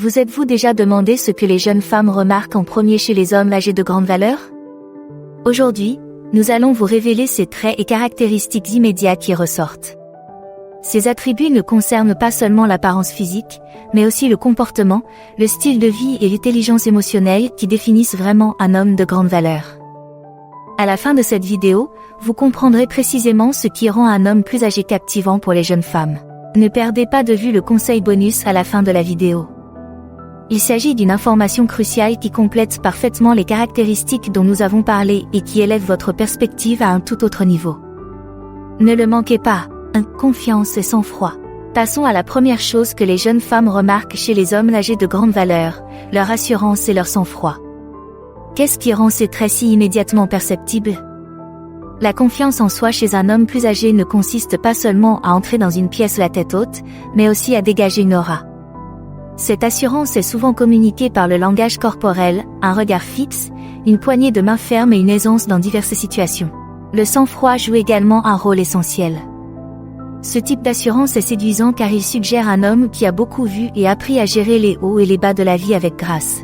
Vous êtes-vous déjà demandé ce que les jeunes femmes remarquent en premier chez les hommes âgés de grande valeur? Aujourd'hui, nous allons vous révéler ces traits et caractéristiques immédiats qui ressortent. Ces attributs ne concernent pas seulement l'apparence physique, mais aussi le comportement, le style de vie et l'intelligence émotionnelle qui définissent vraiment un homme de grande valeur. À la fin de cette vidéo, vous comprendrez précisément ce qui rend un homme plus âgé captivant pour les jeunes femmes. Ne perdez pas de vue le conseil bonus à la fin de la vidéo. Il s'agit d'une information cruciale qui complète parfaitement les caractéristiques dont nous avons parlé et qui élève votre perspective à un tout autre niveau. Ne le manquez pas, confiance et sang-froid. Passons à la première chose que les jeunes femmes remarquent chez les hommes âgés de grande valeur, leur assurance et leur sang-froid. Qu'est-ce qui rend ces traits si immédiatement perceptibles? La confiance en soi chez un homme plus âgé ne consiste pas seulement à entrer dans une pièce la tête haute, mais aussi à dégager une aura. Cette assurance est souvent communiquée par le langage corporel, un regard fixe, une poignée de main ferme et une aisance dans diverses situations. Le sang-froid joue également un rôle essentiel. Ce type d'assurance est séduisant car il suggère un homme qui a beaucoup vu et appris à gérer les hauts et les bas de la vie avec grâce.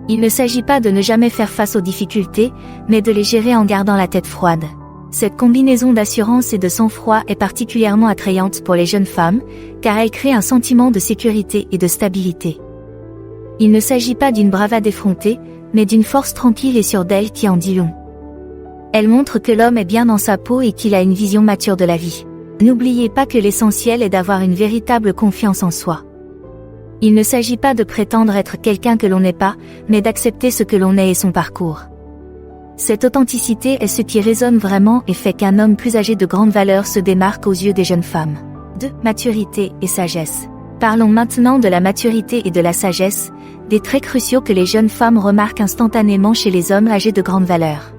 Il ne s'agit pas de ne jamais faire face aux difficultés, mais de les gérer en gardant la tête froide. Cette combinaison d'assurance et de sang-froid est particulièrement attrayante pour les jeunes femmes, car elle crée un sentiment de sécurité et de stabilité. Il ne s'agit pas d'une bravade effrontée, mais d'une force tranquille et sûre d'elle qui en dit long. Elle montre que l'homme est bien dans sa peau et qu'il a une vision mature de la vie. N'oubliez pas que l'essentiel est d'avoir une véritable confiance en soi. Il ne s'agit pas de prétendre être quelqu'un que l'on n'est pas, mais d'accepter ce que l'on est et son parcours. Cette authenticité est ce qui résonne vraiment et fait qu'un homme plus âgé de grande valeur se démarque aux yeux des jeunes femmes. 2. Maturité et sagesse. Parlons maintenant de la maturité et de la sagesse, des traits cruciaux que les jeunes femmes remarquent instantanément chez les hommes âgés de grande valeur.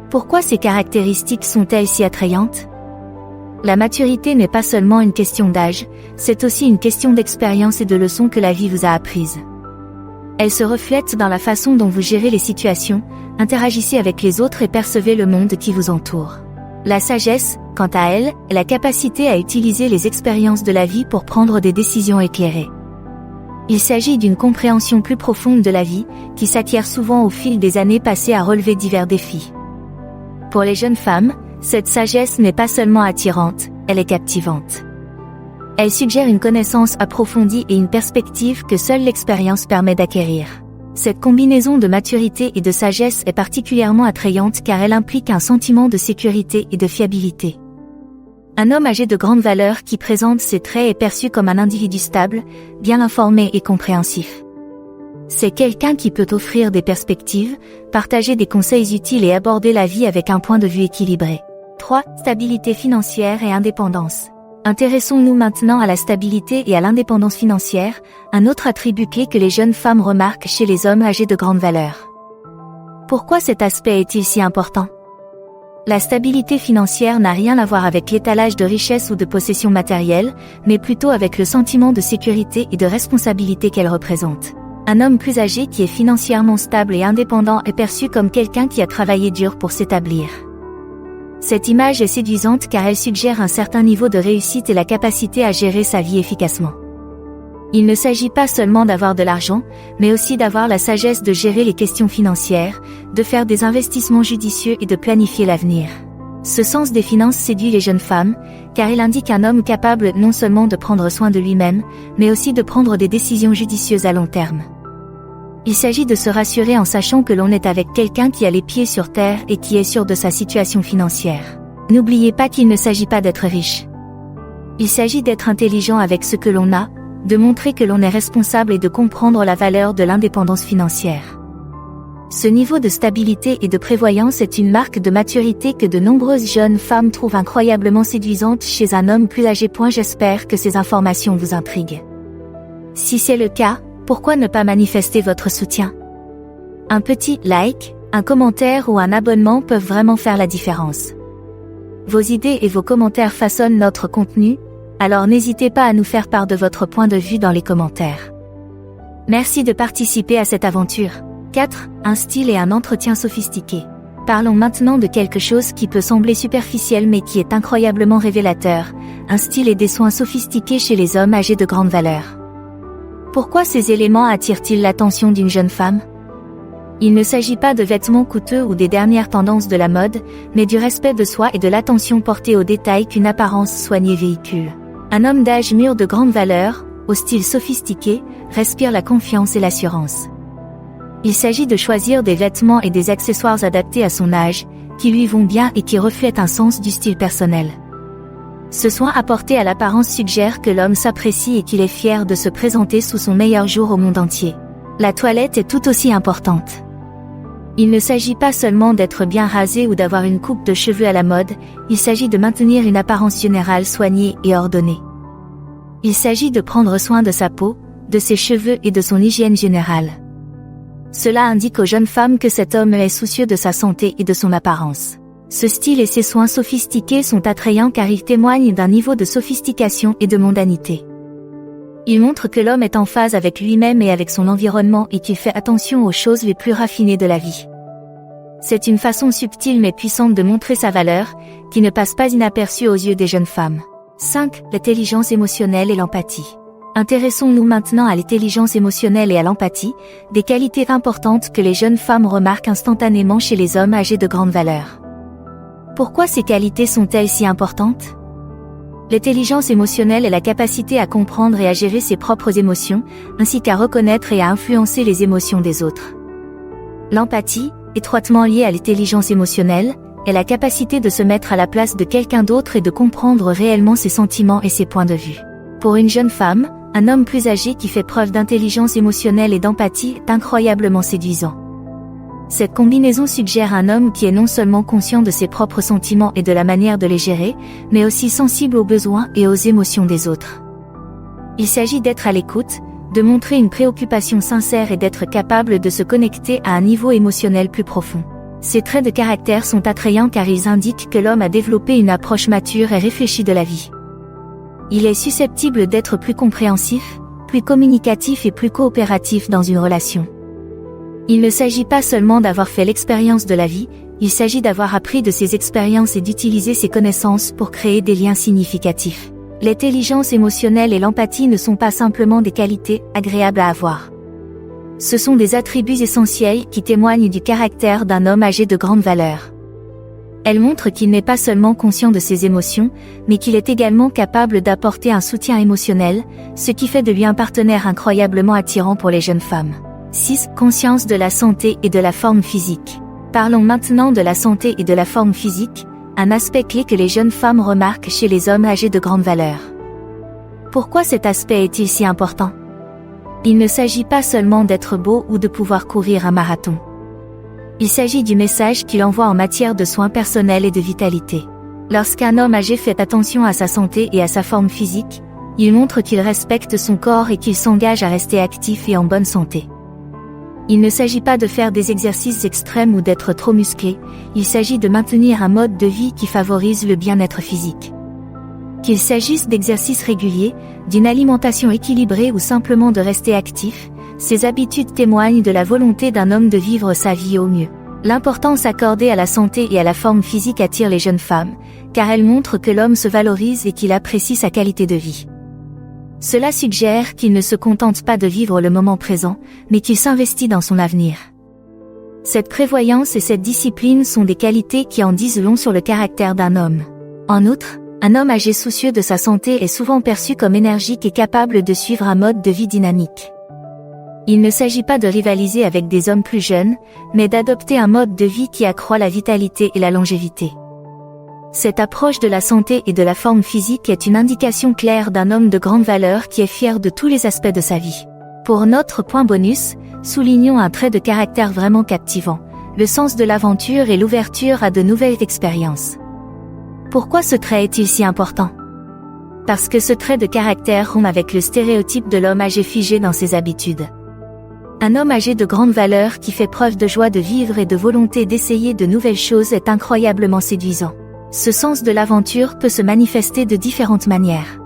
Pourquoi ces caractéristiques sont-elles si attrayantes? La maturité n'est pas seulement une question d'âge, c'est aussi une question d'expérience et de leçons que la vie vous a apprises. Elle se reflète dans la façon dont vous gérez les situations, interagissez avec les autres et percevez le monde qui vous entoure. La sagesse, quant à elle, est la capacité à utiliser les expériences de la vie pour prendre des décisions éclairées. Il s'agit d'une compréhension plus profonde de la vie, qui s'acquiert souvent au fil des années passées à relever divers défis. Pour les jeunes femmes, cette sagesse n'est pas seulement attirante, elle est captivante. Elle suggère une connaissance approfondie et une perspective que seule l'expérience permet d'acquérir. Cette combinaison de maturité et de sagesse est particulièrement attrayante car elle implique un sentiment de sécurité et de fiabilité. Un homme âgé de grande valeur qui présente ces traits est perçu comme un individu stable, bien informé et compréhensif. C'est quelqu'un qui peut offrir des perspectives, partager des conseils utiles et aborder la vie avec un point de vue équilibré. 3. Stabilité financière et indépendance. Intéressons-nous maintenant à la stabilité et à l'indépendance financière, un autre attribut clé que les jeunes femmes remarquent chez les hommes âgés de grande valeur. Pourquoi cet aspect est-il si important? La stabilité financière n'a rien à voir avec l'étalage de richesses ou de possessions matérielles, mais plutôt avec le sentiment de sécurité et de responsabilité qu'elle représente. Un homme plus âgé qui est financièrement stable et indépendant est perçu comme quelqu'un qui a travaillé dur pour s'établir. Cette image est séduisante car elle suggère un certain niveau de réussite et la capacité à gérer sa vie efficacement. Il ne s'agit pas seulement d'avoir de l'argent, mais aussi d'avoir la sagesse de gérer les questions financières, de faire des investissements judicieux et de planifier l'avenir. Ce sens des finances séduit les jeunes femmes, car il indique un homme capable non seulement de prendre soin de lui-même, mais aussi de prendre des décisions judicieuses à long terme. Il s'agit de se rassurer en sachant que l'on est avec quelqu'un qui a les pieds sur terre et qui est sûr de sa situation financière. N'oubliez pas qu'il ne s'agit pas d'être riche. Il s'agit d'être intelligent avec ce que l'on a, de montrer que l'on est responsable et de comprendre la valeur de l'indépendance financière. Ce niveau de stabilité et de prévoyance est une marque de maturité que de nombreuses jeunes femmes trouvent incroyablement séduisante chez un homme plus âgé. J'espère que ces informations vous intriguent. Si c'est le cas, pourquoi ne pas manifester votre soutien? Un petit like, un commentaire ou un abonnement peuvent vraiment faire la différence. Vos idées et vos commentaires façonnent notre contenu, alors n'hésitez pas à nous faire part de votre point de vue dans les commentaires. Merci de participer à cette aventure. 4. Un style et un entretien sophistiqué. Parlons maintenant de quelque chose qui peut sembler superficiel mais qui est incroyablement révélateur, un style et des soins sophistiqués chez les hommes âgés de grande valeur. Pourquoi ces éléments attirent-ils l'attention d'une jeune femme? Il ne s'agit pas de vêtements coûteux ou des dernières tendances de la mode, mais du respect de soi et de l'attention portée aux détails qu'une apparence soignée véhicule. Un homme d'âge mûr de grande valeur, au style sophistiqué, respire la confiance et l'assurance. Il s'agit de choisir des vêtements et des accessoires adaptés à son âge, qui lui vont bien et qui reflètent un sens du style personnel. Ce soin apporté à l'apparence suggère que l'homme s'apprécie et qu'il est fier de se présenter sous son meilleur jour au monde entier. La toilette est tout aussi importante. Il ne s'agit pas seulement d'être bien rasé ou d'avoir une coupe de cheveux à la mode, il s'agit de maintenir une apparence générale soignée et ordonnée. Il s'agit de prendre soin de sa peau, de ses cheveux et de son hygiène générale. Cela indique aux jeunes femmes que cet homme est soucieux de sa santé et de son apparence. Ce style et ses soins sophistiqués sont attrayants car ils témoignent d'un niveau de sophistication et de mondanité. Ils montrent que l'homme est en phase avec lui-même et avec son environnement et qu'il fait attention aux choses les plus raffinées de la vie. C'est une façon subtile mais puissante de montrer sa valeur, qui ne passe pas inaperçue aux yeux des jeunes femmes. 5. L'intelligence émotionnelle et l'empathie. Intéressons-nous maintenant à l'intelligence émotionnelle et à l'empathie, des qualités importantes que les jeunes femmes remarquent instantanément chez les hommes âgés de grande valeur. Pourquoi ces qualités sont-elles si importantes? L'intelligence émotionnelle est la capacité à comprendre et à gérer ses propres émotions, ainsi qu'à reconnaître et à influencer les émotions des autres. L'empathie, étroitement liée à l'intelligence émotionnelle, est la capacité de se mettre à la place de quelqu'un d'autre et de comprendre réellement ses sentiments et ses points de vue. Pour une jeune femme, un homme plus âgé qui fait preuve d'intelligence émotionnelle et d'empathie est incroyablement séduisant. Cette combinaison suggère un homme qui est non seulement conscient de ses propres sentiments et de la manière de les gérer, mais aussi sensible aux besoins et aux émotions des autres. Il s'agit d'être à l'écoute, de montrer une préoccupation sincère et d'être capable de se connecter à un niveau émotionnel plus profond. Ces traits de caractère sont attrayants car ils indiquent que l'homme a développé une approche mature et réfléchie de la vie. Il est susceptible d'être plus compréhensif, plus communicatif et plus coopératif dans une relation. Il ne s'agit pas seulement d'avoir fait l'expérience de la vie, il s'agit d'avoir appris de ses expériences et d'utiliser ses connaissances pour créer des liens significatifs. L'intelligence émotionnelle et l'empathie ne sont pas simplement des qualités agréables à avoir. Ce sont des attributs essentiels qui témoignent du caractère d'un homme âgé de grande valeur. Elles montrent qu'il n'est pas seulement conscient de ses émotions, mais qu'il est également capable d'apporter un soutien émotionnel, ce qui fait de lui un partenaire incroyablement attirant pour les jeunes femmes. 6. Conscience de la santé et de la forme physique. Parlons maintenant de la santé et de la forme physique, un aspect clé que les jeunes femmes remarquent chez les hommes âgés de grande valeur. Pourquoi cet aspect est-il si important? Il ne s'agit pas seulement d'être beau ou de pouvoir courir un marathon. Il s'agit du message qu'il envoie en matière de soins personnels et de vitalité. Lorsqu'un homme âgé fait attention à sa santé et à sa forme physique, il montre qu'il respecte son corps et qu'il s'engage à rester actif et en bonne santé. Il ne s'agit pas de faire des exercices extrêmes ou d'être trop musclé, il s'agit de maintenir un mode de vie qui favorise le bien-être physique. Qu'il s'agisse d'exercices réguliers, d'une alimentation équilibrée ou simplement de rester actif, ces habitudes témoignent de la volonté d'un homme de vivre sa vie au mieux. L'importance accordée à la santé et à la forme physique attire les jeunes femmes, car elle montre que l'homme se valorise et qu'il apprécie sa qualité de vie. Cela suggère qu'il ne se contente pas de vivre le moment présent, mais qu'il s'investit dans son avenir. Cette prévoyance et cette discipline sont des qualités qui en disent long sur le caractère d'un homme. En outre, un homme âgé soucieux de sa santé est souvent perçu comme énergique et capable de suivre un mode de vie dynamique. Il ne s'agit pas de rivaliser avec des hommes plus jeunes, mais d'adopter un mode de vie qui accroît la vitalité et la longévité. Cette approche de la santé et de la forme physique est une indication claire d'un homme de grande valeur qui est fier de tous les aspects de sa vie. Pour notre point bonus, soulignons un trait de caractère vraiment captivant, le sens de l'aventure et l'ouverture à de nouvelles expériences. Pourquoi ce trait est-il si important? Parce que ce trait de caractère rompt avec le stéréotype de l'homme âgé figé dans ses habitudes. Un homme âgé de grande valeur qui fait preuve de joie de vivre et de volonté d'essayer de nouvelles choses est incroyablement séduisant. Ce sens de l'aventure peut se manifester de différentes manières.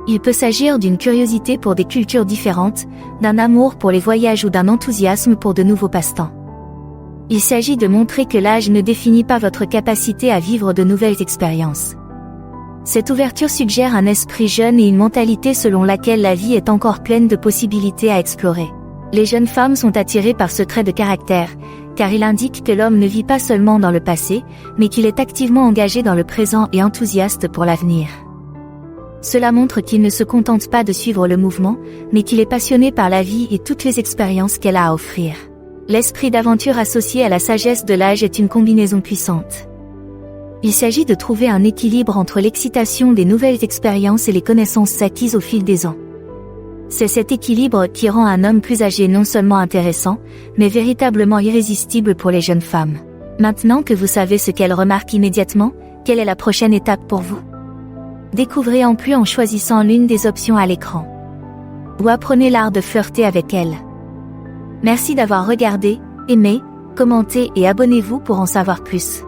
Il peut s'agir d'une curiosité pour des cultures différentes, d'un amour pour les voyages ou d'un enthousiasme pour de nouveaux passe-temps. Il s'agit de montrer que l'âge ne définit pas votre capacité à vivre de nouvelles expériences. Cette ouverture suggère un esprit jeune et une mentalité selon laquelle la vie est encore pleine de possibilités à explorer. Les jeunes femmes sont attirées par ce trait de caractère, car il indique que l'homme ne vit pas seulement dans le passé, mais qu'il est activement engagé dans le présent et enthousiaste pour l'avenir. Cela montre qu'il ne se contente pas de suivre le mouvement, mais qu'il est passionné par la vie et toutes les expériences qu'elle a à offrir. L'esprit d'aventure associé à la sagesse de l'âge est une combinaison puissante. Il s'agit de trouver un équilibre entre l'excitation des nouvelles expériences et les connaissances acquises au fil des ans. C'est cet équilibre qui rend un homme plus âgé non seulement intéressant, mais véritablement irrésistible pour les jeunes femmes. Maintenant que vous savez ce qu'elles remarquent immédiatement, quelle est la prochaine étape pour vous? Découvrez en plus en choisissant l'une des options à l'écran. Ou apprenez l'art de flirter avec elles. Merci d'avoir regardé, aimé, commenté et abonnez-vous pour en savoir plus.